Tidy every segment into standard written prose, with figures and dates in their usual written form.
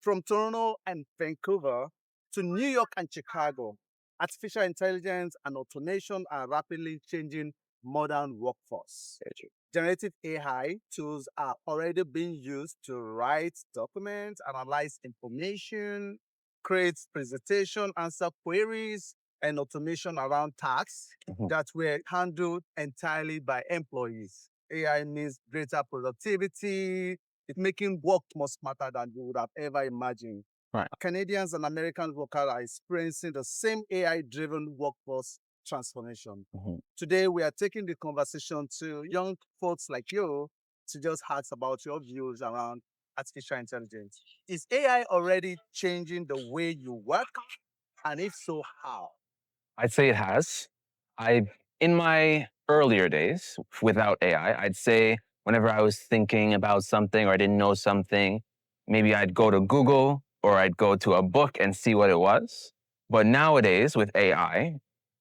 From Toronto and Vancouver to New York and Chicago, artificial intelligence and automation are rapidly changing modern workforce. Generative AI tools are already being used to write documents, analyze information, create presentation, answer queries, and automation around tasks that were handled entirely by employees. AI means greater productivity. It's making work more smarter than you would have ever imagined. Right. Canadians and American workers are experiencing the same AI-driven workforce transformation. Today, we are taking the conversation to young folks like you to just ask about your views around artificial intelligence. Is AI already changing the way you work? And if so, how? I'd say it has. In my earlier days without AI, I'd say whenever I was thinking about something or I didn't know something, maybe I'd go to Google or I'd go to a book and see what it was. But nowadays with AI,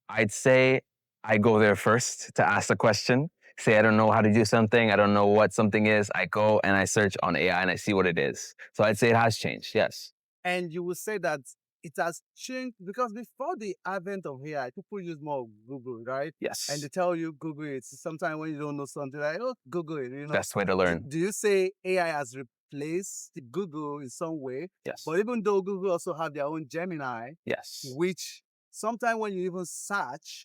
I'd say I go there first to ask a question. Say I don't know how to do something, I don't know what something is. I go and I search on AI and I see what it is. So I'd say it has changed. Yes. And you will say that it has changed because before the advent of AI, people use more of Google, right? Yes. And they tell you Google it. Sometimes when you don't know something, like, oh, Google it, you know. Best way to learn. Do you say AI has replaced Google in some way? Yes. But even though Google also have their own Gemini, Yes. which sometimes when you even search,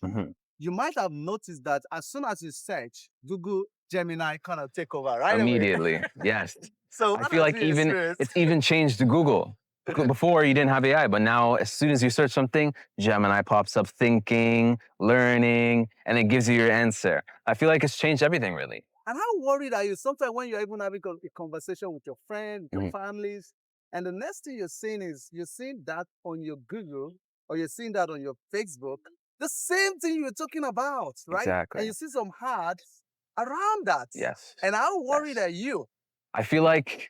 you might have noticed that as soon as you search, Google Gemini kind of take over right away. Immediately. Yes. So I feel like experience? it's even changed to Google. Before you didn't have AI, but now as soon as you search something, Gemini pops up thinking, learning, and it gives you your answer. I feel like it's changed everything really. And how worried are you sometimes when you're even having a conversation with your friends, your families, and the next thing you're seeing is you're seeing that on your Google or you're seeing that on your Facebook, the same thing you're talking about, right? Exactly. And you see some ads around that. Yes. And how worried Yes. are you? I feel like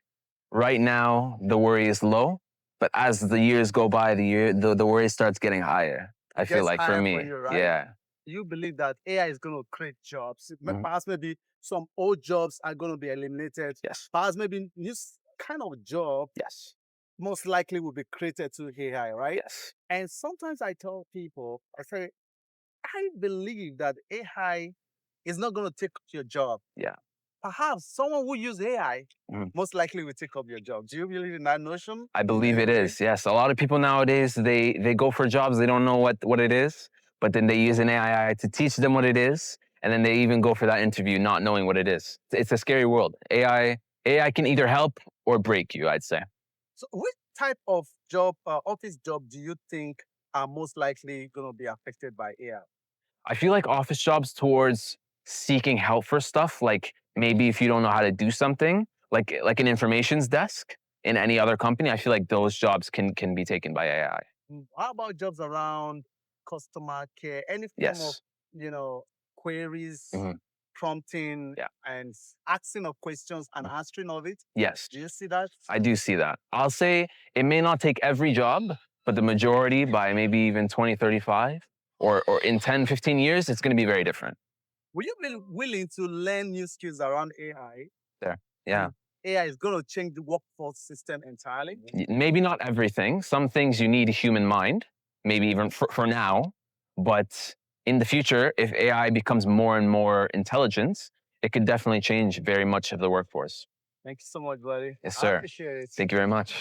right now the worry is low, but as the years go by, the worry starts getting higher. I feel like for me, you, right? yeah. You believe that AI is going to create jobs. Perhaps maybe some old jobs are going to be eliminated. Yes. Perhaps maybe new kind of job Yes. most likely will be created through AI, right? Yes. And sometimes I tell people, I say, I believe that AI is not going to take your job. Yeah. Perhaps someone who use AI most likely will take up your job. Do you believe in that notion? I believe it is. Yes. A lot of people nowadays, they go for jobs, they don't know what it is, but then they use an AI to teach them what it is. And then they even go for that interview not knowing what it is. It's a scary world. AI can either help or break you, I'd say. So which type of job, office job do you think are most likely going to be affected by AI? I feel like office jobs towards seeking help for stuff, like maybe if you don't know how to do something, like an informations desk in any other company, I feel like those jobs can be taken by AI. How about jobs around customer care, any form of, Yes. queries, prompting, Yeah. and asking of questions and answering of it? Yes. Do you see that? I do see that. I'll say it may not take every job, but the majority by maybe even 2035 or in 10, 15 years, it's going to be very different. Will you be willing to learn new skills around AI? There. Yeah. And AI is going to change the workforce system entirely? Maybe not everything. Some things you need a human mind, maybe even for now. But in the future, if AI becomes more and more intelligent, it could definitely change very much of the workforce. Thank you so much, buddy. Yes, I sir. appreciate it. Thank you very much.